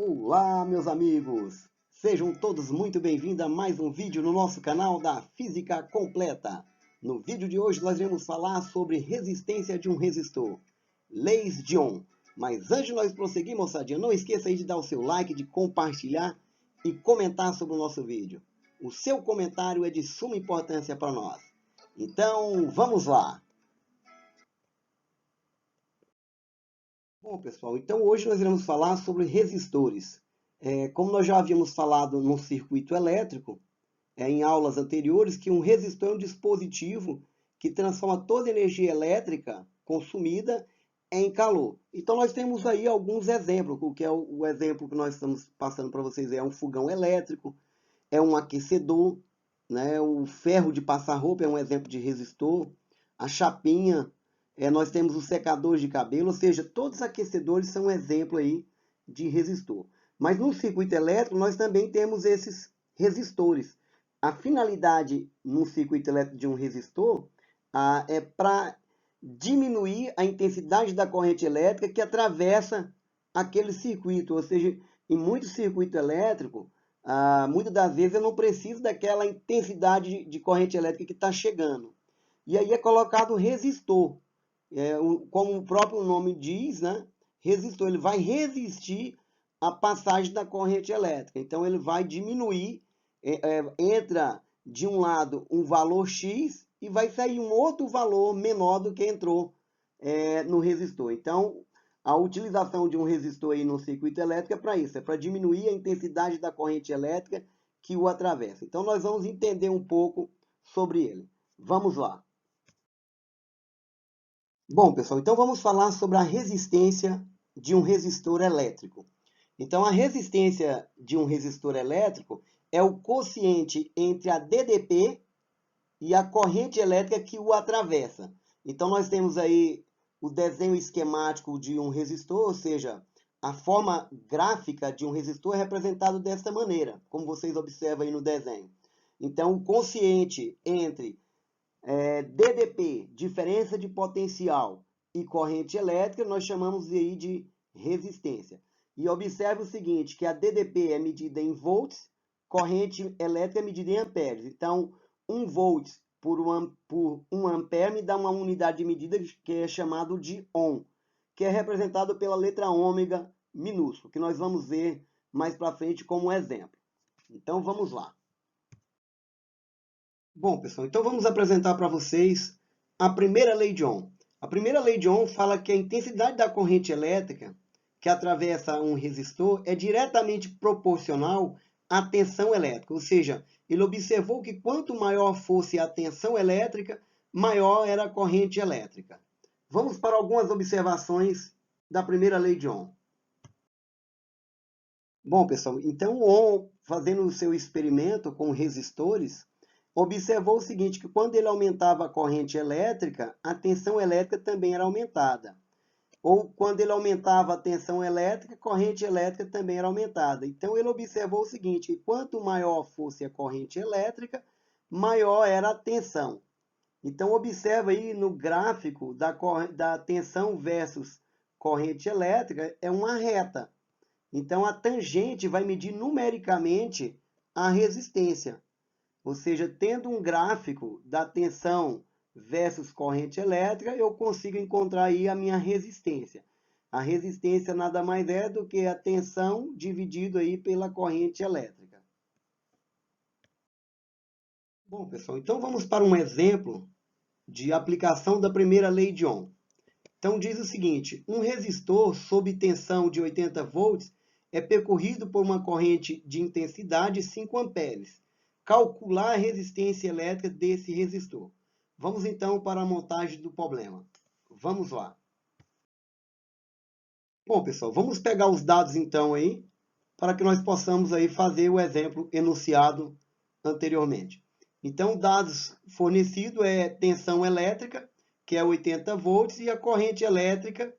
Olá, meus amigos! Sejam todos muito bem-vindos a mais um vídeo no nosso canal da Física Completa. No vídeo de hoje nós iremos falar sobre resistência de um resistor, leis de Ohm. Mas antes de nós prosseguir, moçadinha, não esqueça aí de dar o seu like, de compartilhar e comentar sobre o nosso vídeo. O seu comentário é de suma importância para nós. Então, vamos lá! Bom, pessoal, então hoje nós iremos falar sobre resistores. Como nós já havíamos falado no circuito elétrico, em aulas anteriores, que um resistor é um dispositivo que transforma toda a energia elétrica consumida em calor. Então nós temos aí alguns exemplos, o que é o exemplo que nós estamos passando para vocês é um fogão elétrico, é um aquecedor, né? O ferro de passar roupa é um exemplo de resistor, a chapinha, nós temos os secadores de cabelo, ou seja, todos os aquecedores são um exemplo aí de resistor. Mas no circuito elétrico nós também temos esses resistores. A finalidade no circuito elétrico de um resistor é para diminuir a intensidade da corrente elétrica que atravessa aquele circuito, ou seja, em muito circuito elétrico, muitas das vezes eu não preciso daquela intensidade de corrente elétrica que está chegando. E aí é colocado o resistor. Como o próprio nome diz, né? Resistor, ele vai resistir à passagem da corrente elétrica. Então ele vai diminuir, entra de um lado um valor X e vai sair um outro valor menor do que entrou no resistor. Então, a utilização de um resistor aí no circuito elétrico é para isso, é para diminuir a intensidade da corrente elétrica que o atravessa. Então, nós vamos entender um pouco sobre ele. Vamos lá. Bom, pessoal, então vamos falar sobre a resistência de um resistor elétrico. Então, a resistência de um resistor elétrico é o quociente entre a DDP e a corrente elétrica que o atravessa. Então, nós temos aí o desenho esquemático de um resistor, ou seja, a forma gráfica de um resistor é representado desta maneira, como vocês observam aí no desenho. Então, o quociente entre DDP, diferença de potencial, e corrente elétrica, nós chamamos aí de resistência. E observe o seguinte, que a DDP é medida em volts, corrente elétrica é medida em amperes. Então, 1 volt por 1 ampere me dá uma unidade de medida que é chamado de ohm, que é representado pela letra ômega minúsculo, que nós vamos ver mais para frente como exemplo. Então, vamos lá. Bom, pessoal, então vamos apresentar para vocês a primeira lei de Ohm. A primeira lei de Ohm fala que a intensidade da corrente elétrica que atravessa um resistor é diretamente proporcional à tensão elétrica, ou seja, ele observou que quanto maior fosse a tensão elétrica, maior era a corrente elétrica. Vamos para algumas observações da primeira lei de Ohm. Bom, pessoal, então o Ohm, fazendo o seu experimento com resistores, observou o seguinte, que quando ele aumentava a corrente elétrica, a tensão elétrica também era aumentada. Ou quando ele aumentava a tensão elétrica, a corrente elétrica também era aumentada. Então ele observou o seguinte, que quanto maior fosse a corrente elétrica, maior era a tensão. Então observa aí no gráfico da tensão versus corrente elétrica, é uma reta. Então a tangente vai medir numericamente a resistência. Ou seja, tendo um gráfico da tensão versus corrente elétrica, eu consigo encontrar aí a minha resistência. A resistência nada mais é do que a tensão dividido aí pela corrente elétrica. Bom, pessoal, então vamos para um exemplo de aplicação da primeira lei de Ohm. Então diz o seguinte, um resistor sob tensão de 80 volts é percorrido por uma corrente de intensidade 5 amperes. Calcular a resistência elétrica desse resistor. Vamos então para a montagem do problema. Vamos lá. Bom, pessoal, vamos pegar os dados então aí, para que nós possamos aí fazer o exemplo enunciado anteriormente. Então, dados fornecidos é tensão elétrica, que é 80 volts, e a corrente elétrica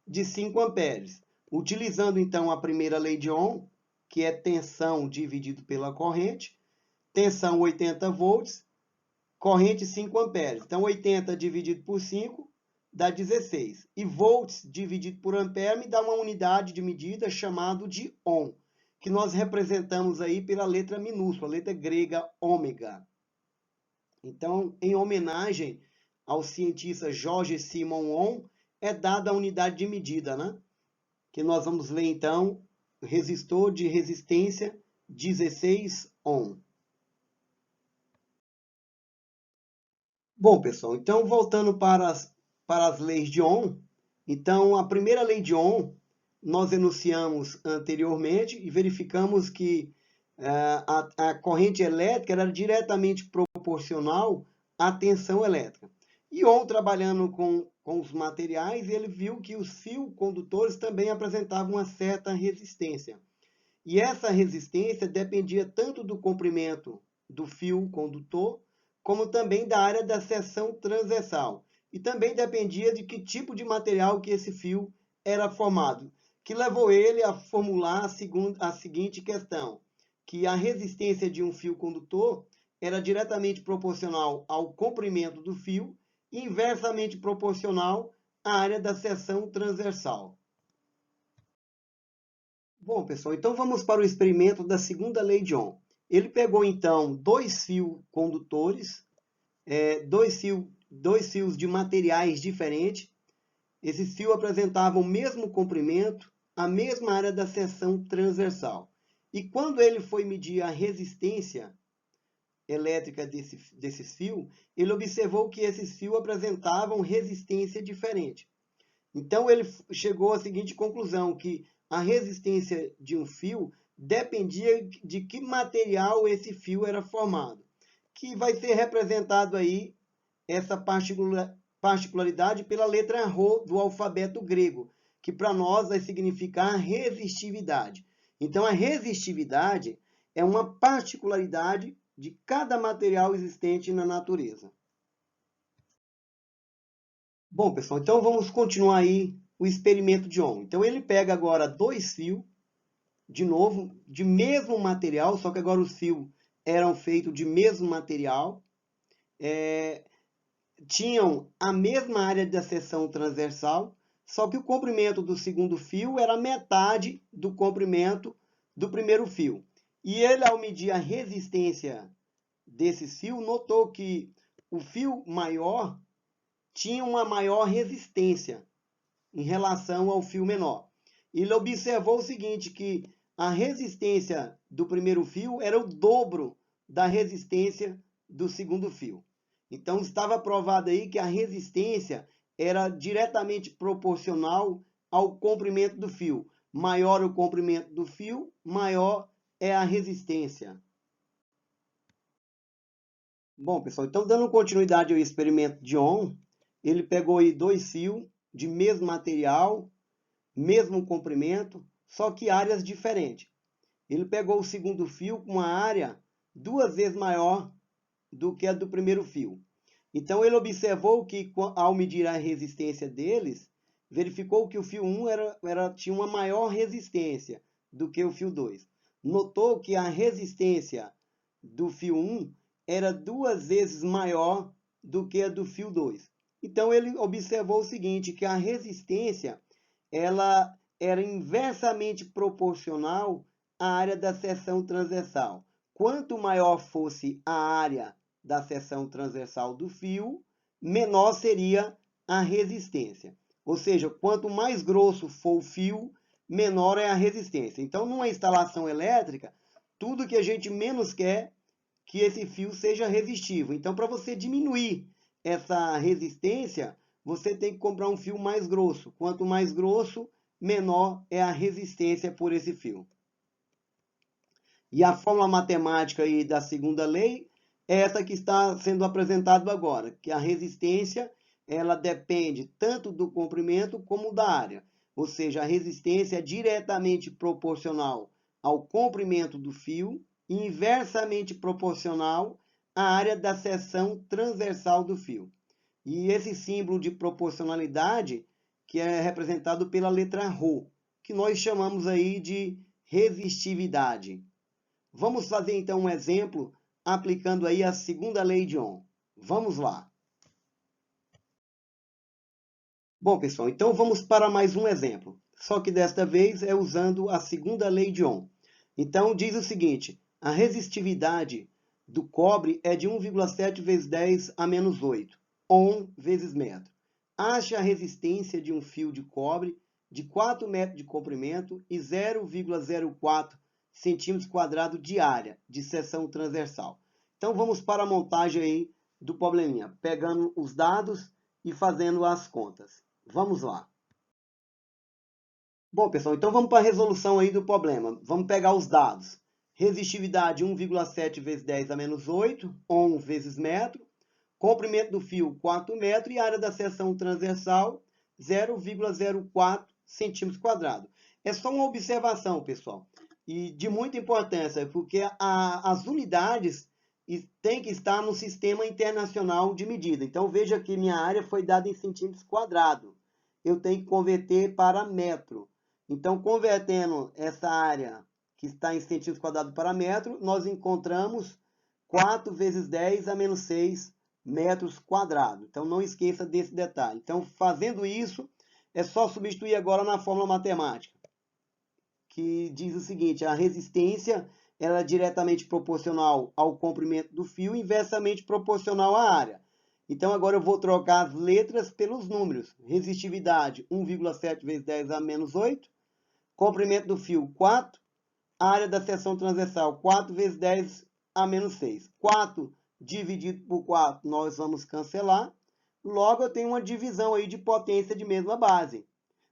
de 5 amperes. Utilizando então a primeira lei de Ohm, que é tensão dividido pela corrente, tensão 80 volts, corrente 5 amperes. Então, 80 dividido por 5 dá 16. E volts dividido por ampere me dá uma unidade de medida chamada de ohm, que nós representamos aí pela letra minúscula, a letra grega ômega. Então, em homenagem ao cientista George Simon Ohm, é dada a unidade de medida, né? Que nós vamos ler então, resistor de resistência 16 ohm. Bom, pessoal, então voltando para as leis de Ohm, então a primeira lei de Ohm nós enunciamos anteriormente e verificamos que a corrente elétrica era diretamente proporcional à tensão elétrica. E Ohm, trabalhando com os materiais, ele viu que os fios condutores também apresentavam uma certa resistência. E essa resistência dependia tanto do comprimento do fio condutor, como também da área da seção transversal. E também dependia de que tipo de material que esse fio era formado, que levou ele a formular a seguinte questão, que a resistência de um fio condutor era diretamente proporcional ao comprimento do fio e inversamente proporcional à área da seção transversal. Bom, pessoal, então vamos para o experimento da segunda lei de Ohm. Ele pegou, então, dois fios condutores, dois fios de materiais diferentes. Esses fios apresentavam o mesmo comprimento, a mesma área da seção transversal. E quando ele foi medir a resistência elétrica desses fios, ele observou que esses fios apresentavam resistência diferente. Então, ele chegou à seguinte conclusão, que a resistência de um fio dependia de que material esse fio era formado, que vai ser representado aí essa particularidade pela letra Rho do alfabeto grego, que para nós vai significar resistividade. Então, a resistividade é uma particularidade de cada material existente na natureza. Bom, pessoal, então vamos continuar aí o experimento de Ohm. Então ele pega agora dois fios, de novo, de mesmo material, só que agora os fios eram feitos de mesmo material, tinham a mesma área da seção transversal, só que o comprimento do segundo fio era metade do comprimento do primeiro fio. E ele, ao medir a resistência desses fios, notou que o fio maior tinha uma maior resistência em relação ao fio menor. Ele observou o seguinte, que a resistência do primeiro fio era o dobro da resistência do segundo fio. Então, estava provado aí que a resistência era diretamente proporcional ao comprimento do fio. Maior o comprimento do fio, maior é a resistência. Bom, pessoal, então dando continuidade ao experimento de Ohm, ele pegou aí dois fios de mesmo material, mesmo comprimento, só que áreas diferentes. Ele pegou o segundo fio com uma área duas vezes maior do que a do primeiro fio. Então ele observou que ao medir a resistência deles, verificou que o fio 1 tinha uma maior resistência do que o fio 2. Notou que a resistência do fio 1 era duas vezes maior do que a do fio 2. Então ele observou o seguinte, que a resistência ela era inversamente proporcional à área da seção transversal. Quanto maior fosse a área da seção transversal do fio, menor seria a resistência. Ou seja, quanto mais grosso for o fio, menor é a resistência. Então, numa instalação elétrica, tudo que a gente menos quer que esse fio seja resistivo. Então, para você diminuir essa resistência, você tem que comprar um fio mais grosso. Quanto mais grosso, menor é a resistência por esse fio. E a fórmula matemática aí da segunda lei é essa que está sendo apresentada agora, que a resistência ela depende tanto do comprimento como da área. Ou seja, a resistência é diretamente proporcional ao comprimento do fio e inversamente proporcional à área da seção transversal do fio. E esse símbolo de proporcionalidade, que é representado pela letra Rho, que nós chamamos aí de resistividade. Vamos fazer então um exemplo aplicando aí a segunda lei de Ohm. Vamos lá. Bom, pessoal, então vamos para mais um exemplo. Só que desta vez é usando a segunda lei de Ohm. Então diz o seguinte: a resistividade do cobre é de 1,7 vezes 10 a menos 8 Ohm vezes metro. Ache a resistência de um fio de cobre de 4 metros de comprimento e 0,04 centímetros quadrados de área de seção transversal. Então vamos para a montagem aí do probleminha, pegando os dados e fazendo as contas. Vamos lá. Bom, pessoal, então vamos para a resolução aí do problema. Vamos pegar os dados. Resistividade 1,7 vezes 10 a menos 8, ohm vezes metro. Comprimento do fio 4 metros e área da seção transversal 0,04 centímetros quadrados. É só uma observação, pessoal, e de muita importância, porque as unidades têm que estar no sistema internacional de medida. Então veja que minha área foi dada em centímetros quadrados. Eu tenho que converter para metro. Então, convertendo essa área que está em centímetros quadrados para metro, nós encontramos 4 vezes 10 a menos 6 metros quadrados. Então, não esqueça desse detalhe. Então, fazendo isso, é só substituir agora na fórmula matemática, que diz o seguinte: a resistência ela é diretamente proporcional ao comprimento do fio, inversamente proporcional à área. Então, agora eu vou trocar as letras pelos números. Resistividade, 1,7 vezes 10 a menos 8. Comprimento do fio, 4. Área da seção transversal, 4 vezes 10 a menos 6. 4 dividido por 4, nós vamos cancelar. Logo, eu tenho uma divisão aí de potência de mesma base.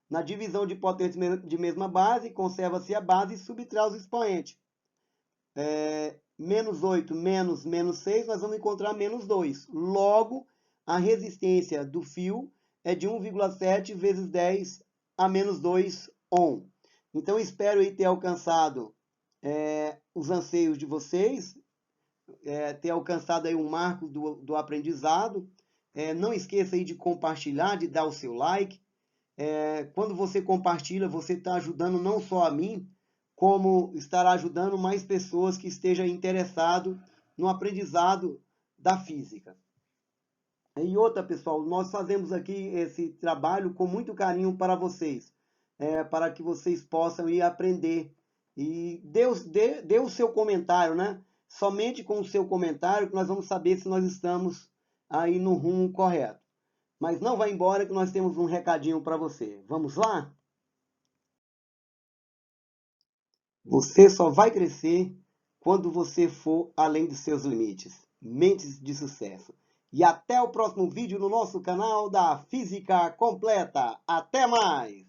Na divisão de potência de mesma base, conserva-se a base e subtrai os expoentes. Menos 8 menos 6, nós vamos encontrar menos 2. Logo, a resistência do fio é de 1,7 vezes 10 a menos 2 ohm. Então, espero aí ter alcançado os anseios de vocês, ter alcançado aí um marco do aprendizado. Não esqueça aí de compartilhar, de dar o seu like. Quando você compartilha, você está ajudando não só a mim, como estará ajudando mais pessoas que estejam interessadas no aprendizado da física. E outra, pessoal, nós fazemos aqui esse trabalho com muito carinho para vocês, para que vocês possam ir aprender. E dê o seu comentário, né? Somente com o seu comentário que nós vamos saber se nós estamos aí no rumo correto. Mas não vá embora que nós temos um recadinho para você. Vamos lá? Você só vai crescer quando você for além dos seus limites. Mentes de sucesso. E até o próximo vídeo no nosso canal da Física Completa. Até mais!